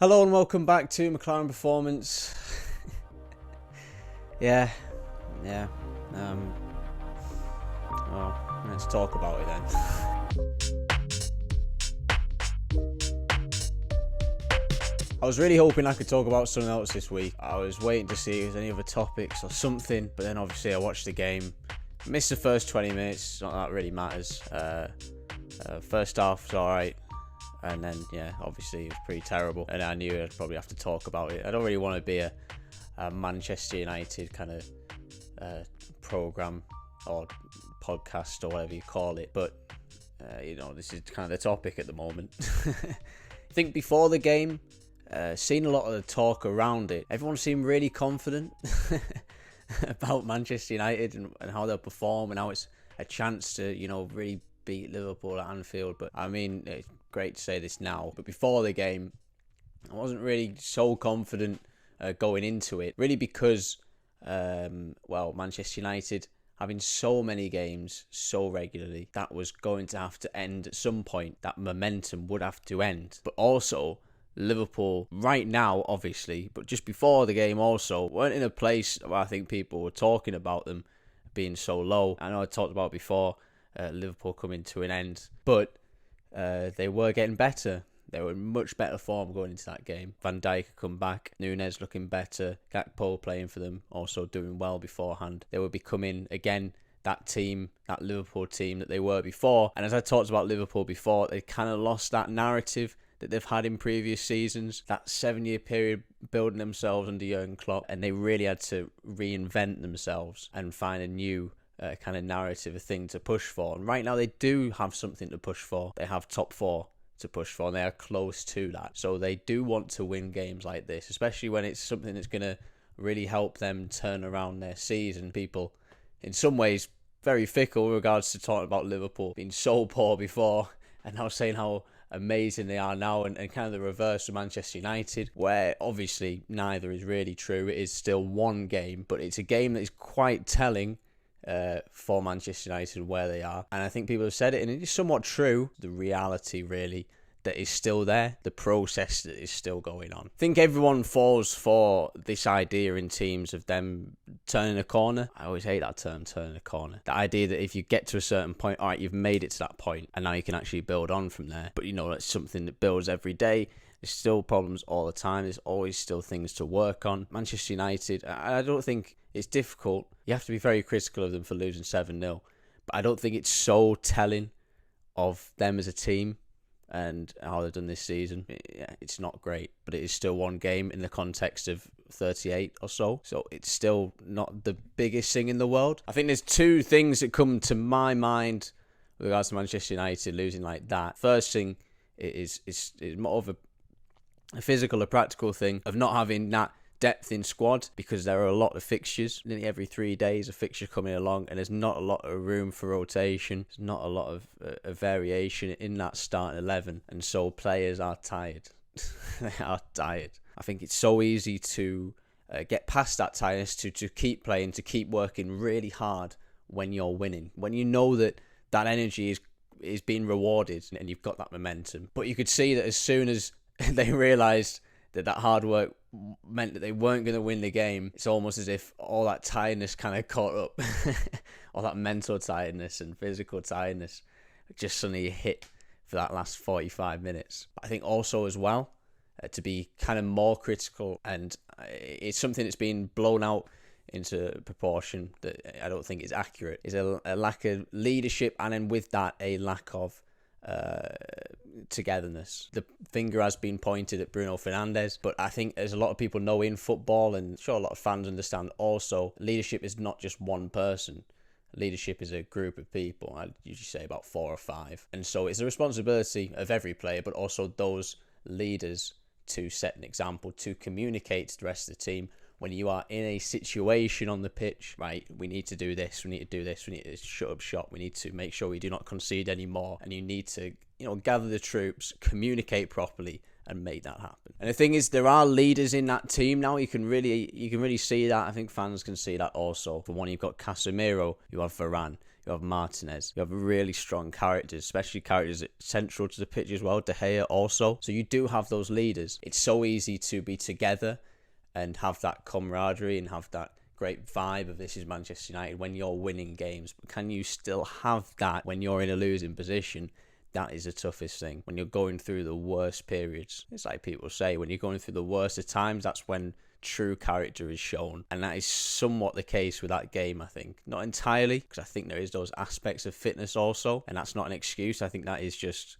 Hello and welcome back to McClaren Performance. yeah. Well, let's talk about it then. I was really hoping I could talk about something else this week. I was waiting to see if there's any other topics or something, but then obviously I watched the game. Missed the first 20 minutes, not that really matters. First half was alright. And then, obviously it was pretty terrible. And I knew I'd probably have to talk about it. I don't really want to be a Manchester United kind of programme or podcast or whatever you call it. But, this is kind of the topic at the moment. I think before the game, seeing a lot of the talk around it, everyone seemed really confident about Manchester United and how they'll perform and how it's a chance to, really beat Liverpool at Anfield. But I mean, it's great to say this now, but before the game I wasn't really so confident going into it, really because Manchester United having so many games so regularly, that was going to have to end at some point. That momentum would have to end. But also Liverpool right now, obviously, but just before the game also, weren't in a place where I think people were talking about them being so low. I know I talked about before Liverpool coming to an end, but they were getting better. They were in much better form going into that game. Van Dijk had come back, Núñez looking better, Gakpo playing for them, also doing well beforehand. They were becoming, again, that team, that Liverpool team that they were before. And as I talked about Liverpool before, they kind of lost that narrative that they've had in previous seasons, that 7-year period building themselves under Jurgen Klopp, and they really had to reinvent themselves and find a new kind of narrative, a thing to push for. And right now they do have something to push for. They have top 4 to push for, and they are close to that. So they do want to win games like this, especially when it's something that's going to really help them turn around their season. People, in some ways, very fickle with regards to talking about Liverpool being so poor before and now saying how amazing they are now, and kind of the reverse of Manchester United, where obviously neither is really true. It is still one game, but it's a game that is quite telling for Manchester United where they are. And I think people have said it, and it is somewhat true. The reality really that is still there, the process that is still going on. I think everyone falls for this idea in teams of them turning a corner. I always hate that term, turning a corner. The idea that if you get to a certain point, all right, you've made it to that point, and now you can actually build on from there. But that's something that builds every day. There's still problems all the time. There's always still things to work on. Manchester United, I don't think it's difficult. You have to be very critical of them for losing 7-0. But I don't think it's so telling of them as a team and how they've done this season. It's not great, but it is still one game in the context of 38 or so. So it's still not the biggest thing in the world. I think there's two things that come to my mind with regards to Manchester United losing like that. First thing is more of a physical, a practical thing of not having that depth in squad, because there are a lot of fixtures. Nearly every 3 days a fixture coming along, and there's not a lot of room for rotation. There's not a lot of variation in that starting 11, and so players are tired. They are tired. I think it's so easy to get past that tiredness, to keep playing, to keep working really hard when you're winning, when you know that energy is being rewarded and you've got that momentum. But you could see that as soon as they realised that hard work meant that they weren't going to win the game, it's almost as if all that tiredness kind of caught up. All that mental tiredness and physical tiredness just suddenly hit for that last 45 minutes. I think also as well, to be kind of more critical, and it's something that's been blown out into proportion that I don't think is accurate, is a lack of leadership, and then with that a lack of togetherness. The finger has been pointed at Bruno Fernandes, but I think as a lot of people know in football, and I'm sure a lot of fans understand also, leadership is not just one person. Leadership is a group of people. I'd usually say about 4 or 5. And so it's the responsibility of every player, but also those leaders, to set an example, to communicate to the rest of the team when you are in a situation on the pitch, right, we need to do this, we need to do this, we need to shut up shop, we need to make sure we do not concede anymore, and you need to, gather the troops, communicate properly, and make that happen. And the thing is, there are leaders in that team now. You can really see that. I think fans can see that also. For one, you've got Casemiro, you have Varane, you you have Martinez, you have really strong characters, especially characters central to the pitch as well, De Gea also. So you do have those leaders. It's so easy to be together and have that camaraderie and have that great vibe of this is Manchester United when you're winning games. But can you still have that when you're in a losing position? That is the toughest thing. When you're going through the worst periods, it's like people say, when you're going through the worst of times, that's when true character is shown. And that is somewhat the case with that game, I think. Not entirely, because I think there is those aspects of fitness also, and that's not an excuse. I think that is just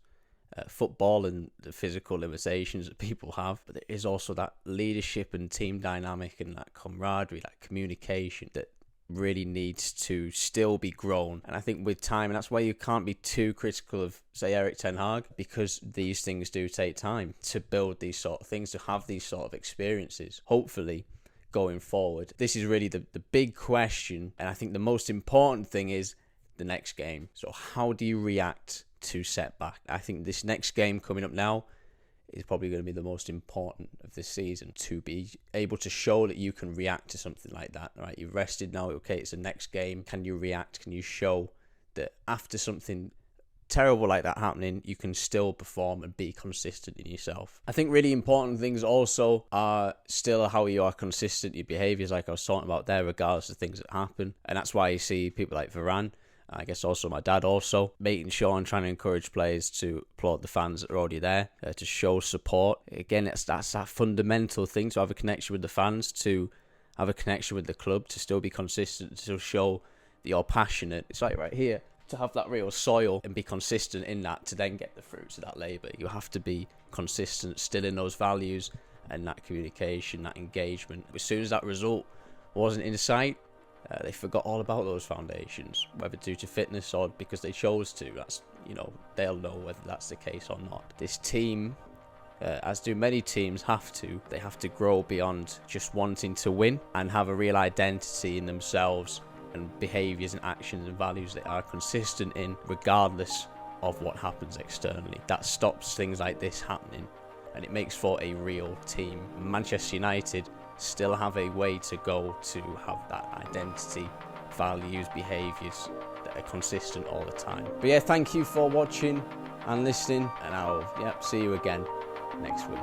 football and the physical limitations that people have. But there is also that leadership and team dynamic and that camaraderie, that communication that really needs to still be grown. And I think with time, and that's why you can't be too critical of, say, Erik ten Hag, because these things do take time to build these sort of things, to have these sort of experiences. Hopefully, going forward, this is really the big question, and I think the most important thing is the next game. So how do you react to setback? I think this next game coming up now is probably going to be the most important of this season, to be able to show that you can react to something like that. Right, you've rested now, okay, it's the next game. Can you react? Can you show that after something terrible like that happening, you can still perform and be consistent in yourself? I think really important things also are still how you are consistent, your behaviours, like I was talking about there, regardless of things that happen. And that's why you see people like Varane, I guess also my dad also, making sure and trying to encourage players to applaud the fans that are already there, to show support. Again, that's that fundamental thing, to have a connection with the fans, to have a connection with the club, to still be consistent, to show that you're passionate. It's like right here, to have that real soil and be consistent in that, to then get the fruits of that labour. You have to be consistent still in those values and that communication, that engagement. As soon as that result wasn't in sight, they forgot all about those foundations, whether due to fitness or because they chose to. That's, they'll know whether that's the case or not. This team, as do many teams, they have to grow beyond just wanting to win and have a real identity in themselves and behaviours and actions and values they are consistent in, regardless of what happens externally. That stops things like this happening, and it makes for a real team. Manchester United still have a way to go to have that identity, values, behaviours that are consistent all the time. But yeah, thank you for watching and listening, and I'll see you again next week.